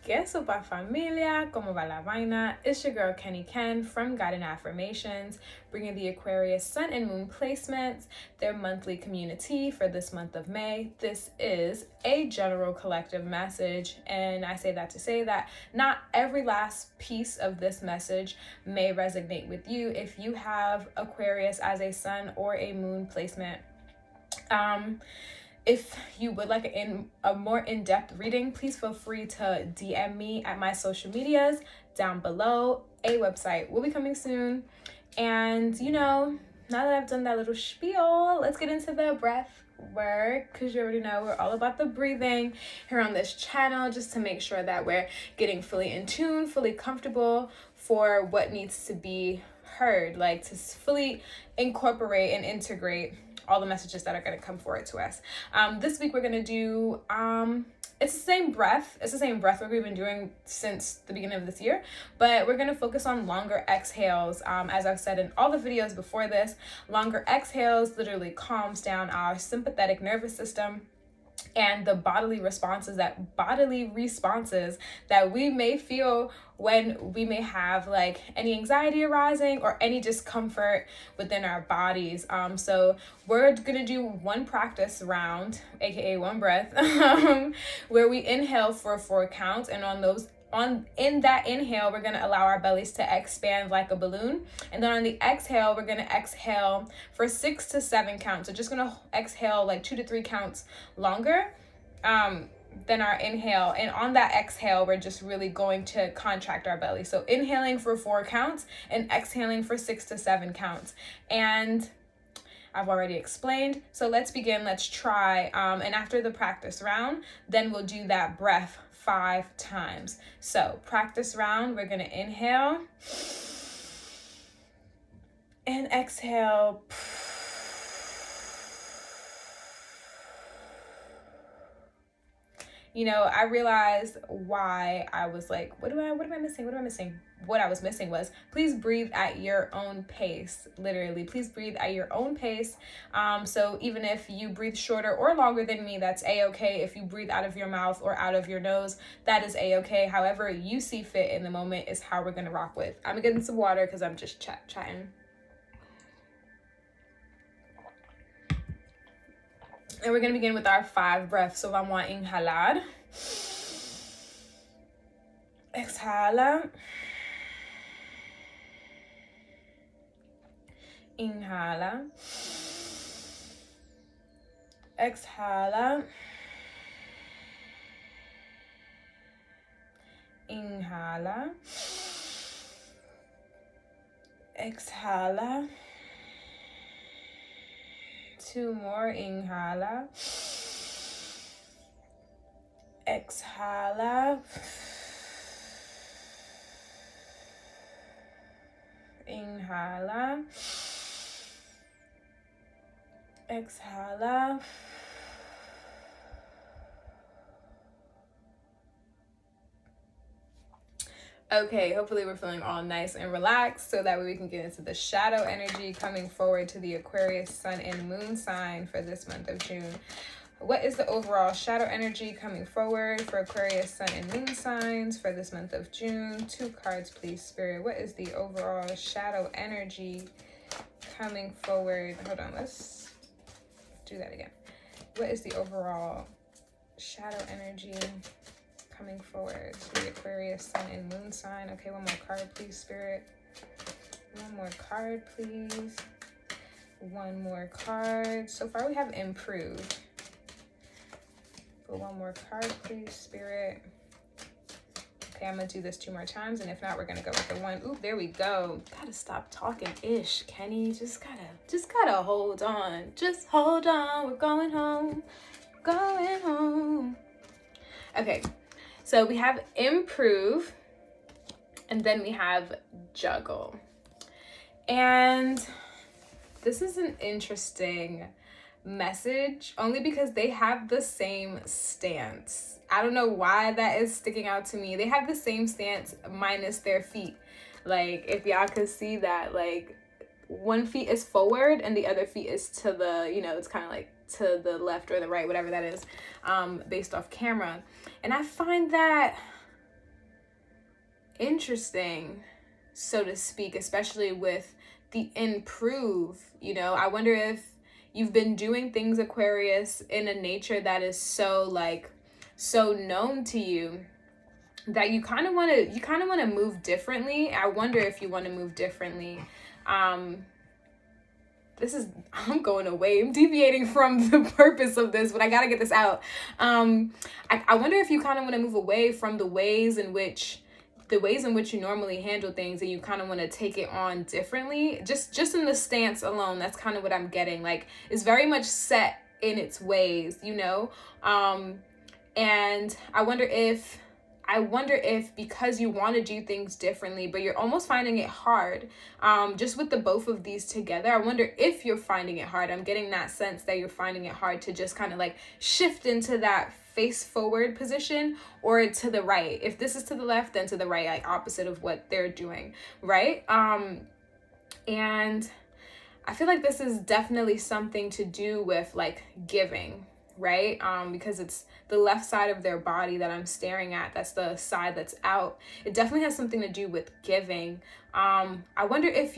¿Qué sopa familia? ¿Cómo va la vaina? It's your girl Kenny Ken from GUIDED AFFIRMATIONs, bringing the Aquarius Sun and Moon placements, their monthly community for this month of May. This is a general collective message, and I say that to say that not every last piece of this message may resonate with you if you have Aquarius as a Sun or a Moon placement. If you would like a more in-depth reading, please feel free to DM me at my social medias down below. A website will be coming soon. And, now that I've done that little spiel, let's get into the breath work, because you already know we're all about the breathing here on this channel, just to make sure that we're getting fully in tune, fully comfortable for what needs to be heard, like to fully incorporate and integrate all the messages that are going to come forward to us. This week we're going to do, it's the same breath. It's the same breath work we've been doing since the beginning of this year, but we're going to focus on longer exhales. As I've said in all the videos before this, longer exhales literally calms down our sympathetic nervous system and the bodily responses that we may feel when we may have like any anxiety arising or any discomfort within our bodies. So we're gonna do one practice round, aka one breath, where we inhale for 4 counts, and in that inhale, we're gonna allow our bellies to expand like a balloon. And then on the exhale, we're gonna exhale for 6 to 7 counts. So just gonna exhale like 2 to 3 counts longer than our inhale. And on that exhale, we're just really going to contract our belly. So inhaling for 4 counts and exhaling for 6 to 7 counts. And I've already explained. So let's begin, let's try. And after the practice round, then we'll do that breath 5 times. So practice round, we're gonna inhale and exhale. I realized why I was like, what am I missing? What I was missing was, please breathe at your own pace. Literally, please breathe at your own pace. So even if you breathe shorter or longer than me, that's a-okay. If you breathe out of your mouth or out of your nose, that is a-okay. However you see fit in the moment is how we're gonna rock with. I'm getting some water because I'm just chatting. And we're going to begin with our 5 breaths. So vamos a inhalar. Exhala. Inhala. Exhala. Inhala. Exhala. 2 more. Inhala. Exhala. Inhala. Exhala. Okay, hopefully we're feeling all nice and relaxed, so that way we can get into the shadow energy coming forward to the Aquarius Sun and Moon sign for this month of June. What is the overall shadow energy coming forward for Aquarius Sun and Moon signs for this month of June? 2 cards, please, Spirit. What is the overall shadow energy coming forward? Hold on, let's do that again. What is the overall shadow energy coming forward to the Aquarius Sun and Moon sign? Okay, 1 more card, please, Spirit. 1 more card, please. 1 more card. So far we have improved. But 1 more card, please, Spirit. Okay, I'm gonna do this 2 more times, and if not, we're gonna go with the 1. Ooh, there we go. Gotta stop talking ish, Kenny. Just gotta hold on. Just hold on. We're going home. Going home. Okay. So we have improve, and then we have juggle. And this is an interesting message, only because they have the same stance. I don't know why that is sticking out to me. They have the same stance minus their feet. Like, if y'all could see that, like, 1 foot is forward and the other feet is to the, it's kind of like to the left or the right, whatever that is, based off camera. And I find that interesting, so to speak, especially with the improve. You know, I wonder if you've been doing things, Aquarius, in a nature that is so like so known to you that you kind of want to move differently. I wonder if you want to move differently. I'm going away. I'm deviating from the purpose of this, but I gotta get this out. I wonder if you kind of want to move away from the ways in which you normally handle things, and you kind of want to take it on differently. Just in the stance alone, that's kind of what I'm getting. Like, it's very much set in its ways, you know? And I wonder if because you want to do things differently, but you're almost finding it hard, just with the both of these together, I wonder if you're finding it hard. I'm getting that sense that you're finding it hard to just kind of like shift into that face forward position, or to the right. If this is to the left, then to the right, like opposite of what they're doing, right? And I feel like this is definitely something to do with like giving, right? Because it's the left side of their body that I'm staring at. That's the side that's out. It definitely has something to do with giving. I wonder if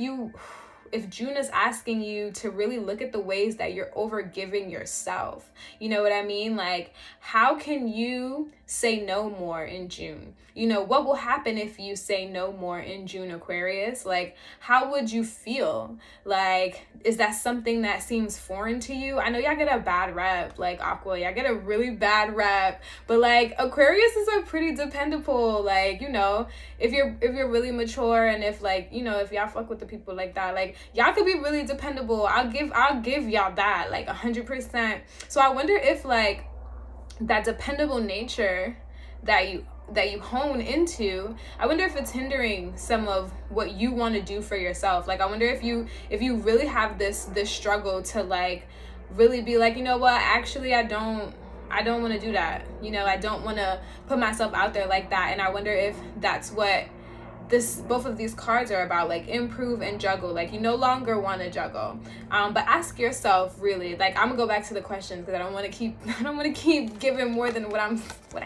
June is asking you to really look at the ways that you're over giving yourself. You know what I mean? Like, how can you say no more in June? You know, what will happen if you say no more in June, Aquarius? Like, how would you feel? Like, is that something that seems foreign to you? I know y'all get a bad rep, like Aqua, y'all get a really bad rep, but like Aquarius is a pretty dependable, like, you know, if you're really mature, and if like, you know, if y'all fuck with the people like that, like y'all could be really dependable. I'll give y'all that, like 100%. So I wonder if like that dependable nature that you hone into, I wonder if it's hindering some of what you want to do for yourself. Like, I wonder if you really have this struggle to like really be like, you know what, actually I don't want to do that. You know, I don't want to put myself out there like that. And I wonder if that's what both of these cards are about, like improve and juggle. Like, you no longer want to juggle, but ask yourself, really, like, I'm gonna go back to the questions because I don't want to keep giving more than what I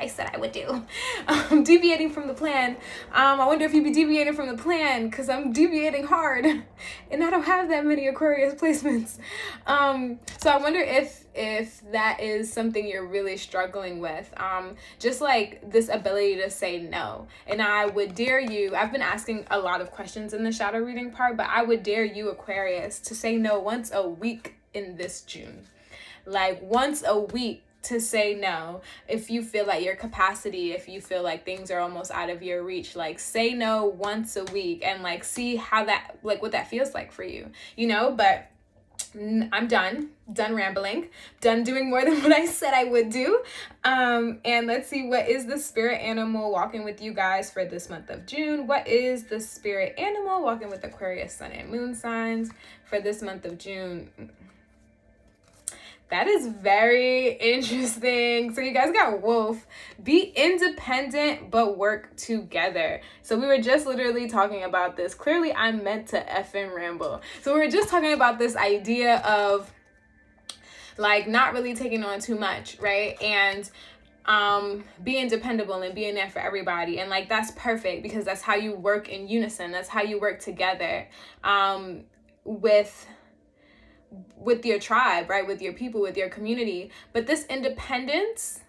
said I would do. Deviating from the plan. I wonder if you'd be deviating from the plan, because I'm deviating hard and I don't have that many Aquarius placements. So I wonder if that is something you're really struggling with, just like this ability to say no. And I would dare you, I've been asking a lot of questions in the shadow reading part, but I would dare you, Aquarius, to say no once a week in this June. Like, once a week to say no. If you feel like your capacity, if you feel like things are almost out of your reach, like say no once a week, and like see how that, like what that feels like for you, you know. But I'm done rambling, done doing more than what I said I would do. And let's see, what is the spirit animal walking with you guys for this month of June? What is the spirit animal walking with Aquarius sun and moon signs for this month of June? That is very interesting. So you guys got Wolf. Be independent, but work together. So we were just literally talking about this. Clearly, I'm meant to effing ramble. So we were just talking about this idea of like not really taking on too much, right? And being dependable and being there for everybody. And like, that's perfect, because that's how you work in unison. That's how you work together with your tribe, right? With your people, with your community. But this independence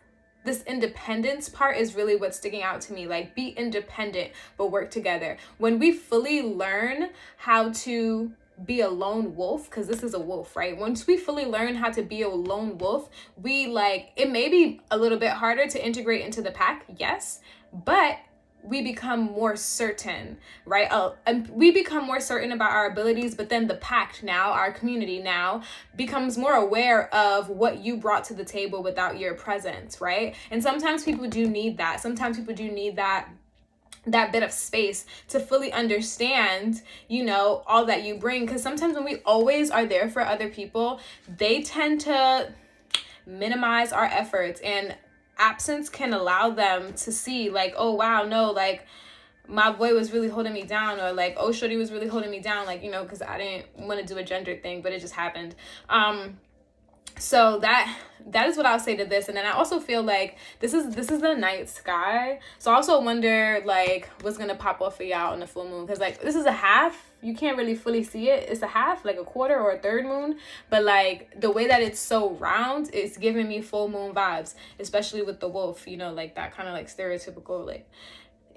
part is really what's sticking out to me. Like, be independent, but work together. When we fully learn how to be a lone wolf, because this is a wolf, right? Once we fully learn how to be a lone wolf, we like, it may be a little bit harder to integrate into the pack, yes, but we become more certain, right? And we become more certain about our abilities, but then the pact now, our community now, becomes more aware of what you brought to the table without your presence, right? And sometimes people do need that. Sometimes people do need that bit of space to fully understand, you know, all that you bring. Because sometimes when we always are there for other people, they tend to minimize our efforts, and absence can allow them to see like, oh wow, no, like my boy was really holding me down, or like, oh shorty was really holding me down, like, you know, because I didn't want to do a gender thing, but it just happened. So that is what I'll say to this. And then I also feel like this is the night sky. So I also wonder like what's gonna pop off for y'all on the full moon, because like this is a half. You can't really fully see it. It's a half, like a quarter or a third moon. But like the way that it's so round, it's giving me full moon vibes, especially with the wolf, you know, like that kind of like stereotypical like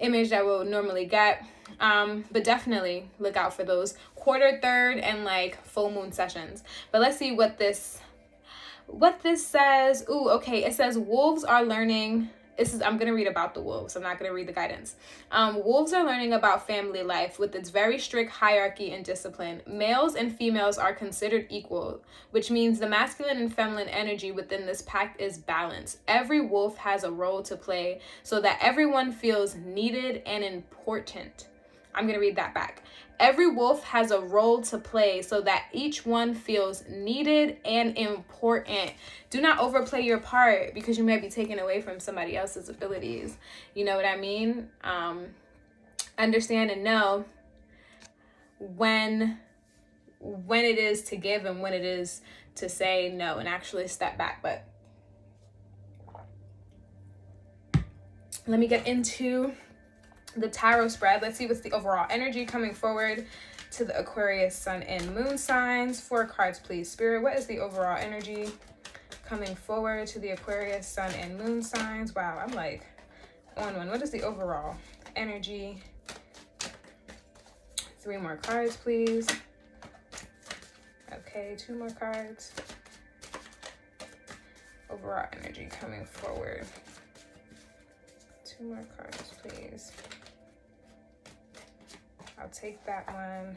image that we'll normally get. But definitely look out for those quarter, third, and like full moon sessions. But let's see what this says. Ooh, okay. It says wolves are learning. I'm going to read about the wolves. I'm not going to read the guidance. Wolves are learning about family life with its very strict hierarchy and discipline. Males and females are considered equal, which means the masculine and feminine energy within this pack is balanced. Every wolf has a role to play so that everyone feels needed and important. I'm going to read that back. Every wolf has a role to play so that each one feels needed and important. Do not overplay your part because you might be taken away from somebody else's abilities. You know what I mean? Understand and know when it is to give and when it is to say no and actually step back. But let me get into the tarot spread. Let's see what's the overall energy coming forward to the Aquarius sun and moon signs. 4 cards, please, Spirit. What is the overall energy coming forward to the Aquarius sun and moon signs? Wow, I'm like on one. What is the overall energy? 3 more cards, please. Okay, 2 more cards. Overall energy coming forward. 2 more cards, please. I'll take that one.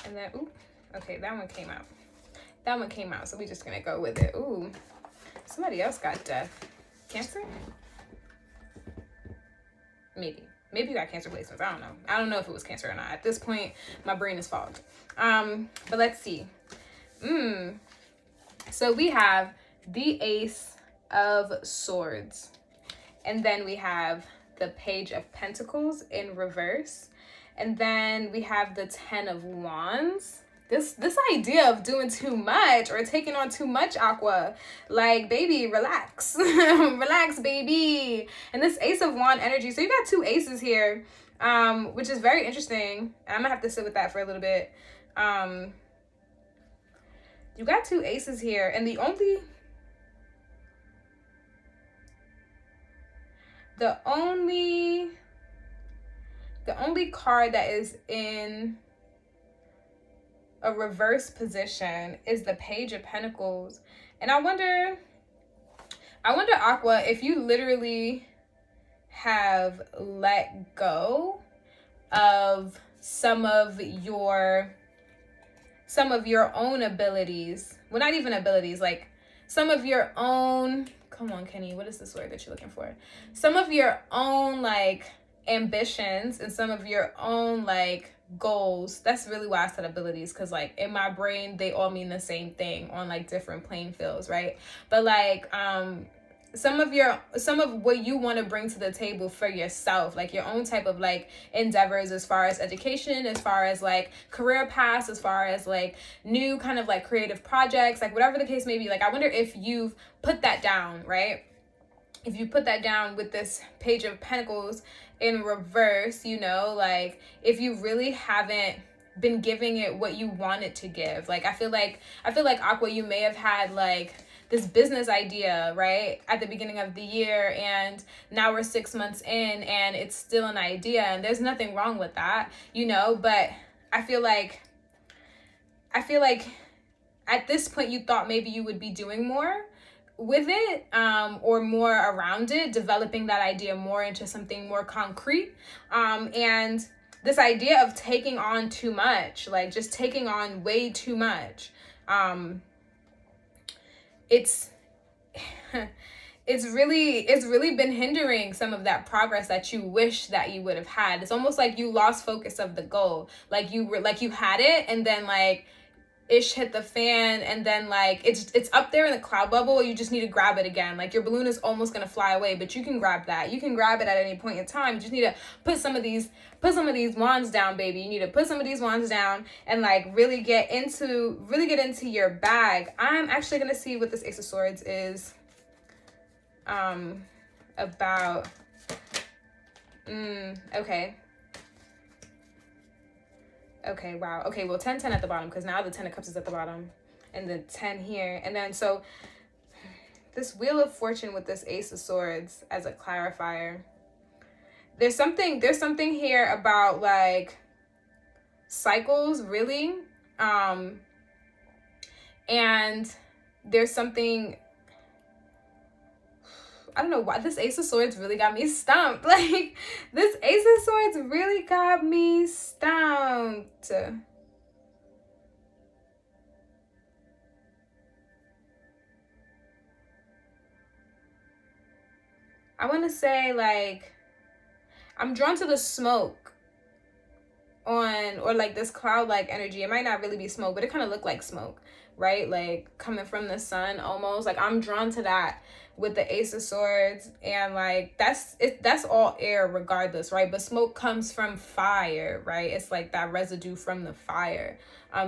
And then, ooh, okay, that one came out. That one came out, so we're just gonna go with it. Ooh, somebody else got death. Cancer? Maybe you got Cancer placements. I don't know. I don't know if it was Cancer or not. At this point, my brain is fogged. But let's see. So we have the Ace of Swords. And then we have the Page of Pentacles in reverse. And then we have the 10 of Wands. This idea of doing too much or taking on too much, Aqua, like, baby, relax. Relax, baby. And this Ace of Wand energy. So you got 2 aces here, which is very interesting. I'm gonna have to sit with that for a little bit. You got 2 aces here, and the only card that is in a reverse position is the Page of Pentacles. And I wonder, Aqua, if you literally have let go of some of your own abilities. Well, not even abilities, like some of your own, come on, Kenny, what is this word that you're looking for? Some of your own like ambitions and some of your own like goals. That's really why I said abilities, because like in my brain they all mean the same thing on like different playing fields, right? But like some of what you want to bring to the table for yourself, like your own type of like endeavors as far as education, as far as like career paths, as far as like new kind of like creative projects, like whatever the case may be. Like I wonder if you've put that down, right? If you put that down with this Page of Pentacles in reverse, you know, like if you really haven't been giving it what you want it to give. Like I feel like Aqua, you may have had like this business idea, right, at the beginning of the year, and now we're 6 months in and it's still an idea, and there's nothing wrong with that, you know. But I feel like at this point you thought maybe you would be doing more with it, or more around it, developing that idea more into something more concrete, and this idea of taking on too much, like just taking on way too much, it's really been hindering some of that progress that you wish that you would have had. It's almost like you lost focus of the goal. Like you had it, and then like ish hit the fan, and then like it's up there in the cloud bubble. You just need to grab it again. Like your balloon is almost gonna fly away, but you can grab that. You can grab it at any point in time. You just need to put some of these wands down, baby. You need to put some of these wands down and like really get into your bag. I'm actually gonna see what this Ace of Swords is about. Okay, wow. Okay, well, 10, 10 at the bottom, because now the 10 of Cups is at the bottom, and the 10 here. And then, so, this Wheel of Fortune with this Ace of Swords as a clarifier. There's something here about, like, cycles, really. And there's something... I don't know why this Ace of Swords really got me stumped. Like, this Ace of Swords really got me stumped. I want to say, like, I'm drawn to the smoke or like this cloud-like energy. It might not really be smoke, but it kind of looked like smoke, right? Like, coming from the sun almost. Like, I'm drawn to that with the Ace of Swords, and like that's all air regardless, right? But smoke comes from fire, right? It's like that residue from the fire.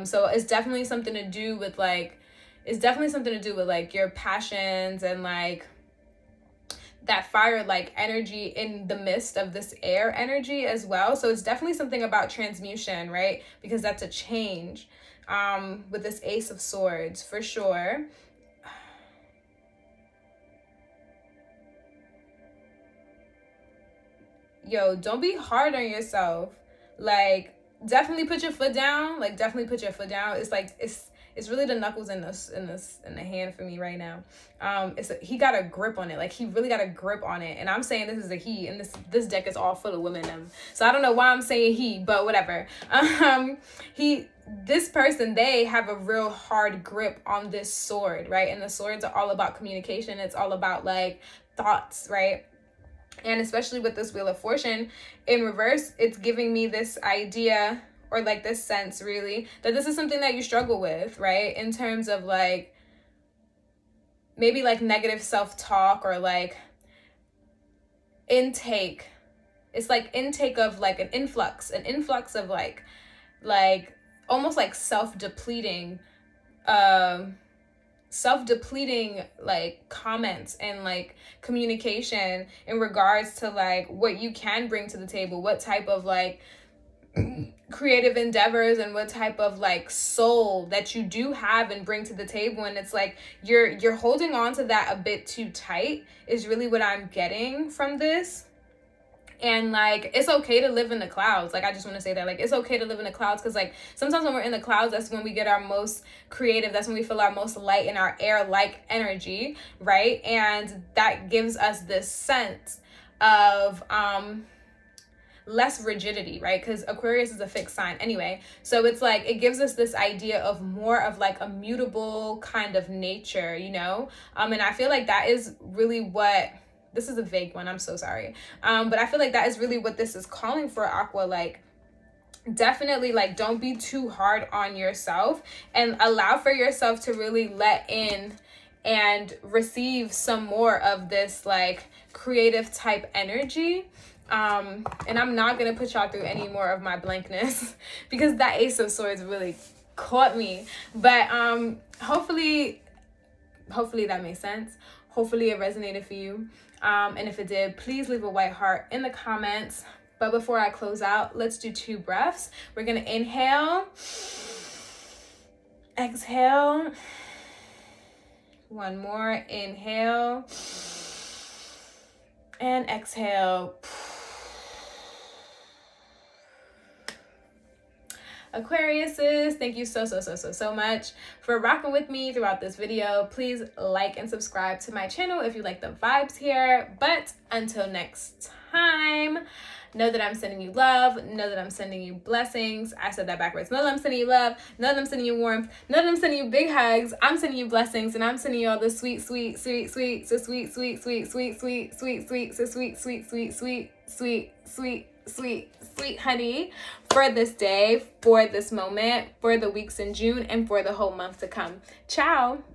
So it's definitely something to do with like your passions and like that fire like energy in the midst of this air energy as well. So it's definitely something about transmutation, right? Because that's a change with this Ace of Swords for sure. Yo, don't be hard on yourself. Like, definitely put your foot down. Like, definitely put your foot down. It's like it's really the knuckles in the hand for me right now. He got a grip on it. Like, he really got a grip on it. And I'm saying this is a he, and this deck is all full of women. So I don't know why I'm saying he, but whatever. This person, they have a real hard grip on this sword, right? And the swords are all about communication. It's all about like thoughts, right? And especially with this Wheel of Fortune in reverse, it's giving me this idea or like this sense really that this is something that you struggle with, right? In terms of like maybe like negative self-talk or like intake. It's like intake of like an influx of like almost like self-depleting like comments and like communication in regards to like what you can bring to the table, what type of like creative endeavors and what type of like soul that you do have and bring to the table. And it's like you're holding on to that a bit too tight is really what I'm getting from this. And like it's okay to live in the clouds. Like I just want to say that like it's okay to live in the clouds, because like sometimes when we're in the clouds, that's when we get our most creative, that's when we feel our most light and our air like energy, right? And that gives us this sense of less rigidity, right? Because Aquarius is a fixed sign anyway. So it's like it gives us this idea of more of like a mutable kind of nature, you know? And I feel like that is really what this is a vague one, I'm so sorry. But I feel like that is really what this is calling for, Aqua. Like, definitely, like, don't be too hard on yourself and allow for yourself to really let in and receive some more of this, like, creative type energy. And I'm not going to put y'all through any more of my blankness because that Ace of Swords really caught me. But hopefully that makes sense. Hopefully it resonated for you. And if it did, please leave a white heart in the comments. But before I close out, let's do 2 breaths. We're going to inhale, exhale, one more, inhale, and exhale. Aquariuses, thank you so much for rocking with me throughout this video. Please like and subscribe to my channel if you like the vibes here. But until next time. time. Know that I'm sending you love. Know that I'm sending you blessings. I said that backwards. Know that I'm sending you love. Know that I'm sending you warmth. Know that I'm sending you big hugs. I'm sending you blessings, and I'm sending you all the sweet, sweet, sweet, sweet, so sweet, sweet, sweet, sweet, sweet, sweet, sweet, so sweet, sweet, sweet, sweet, sweet, sweet, sweet, sweet honey for this day, for this moment, for the weeks in June, and for the whole month to come. Ciao.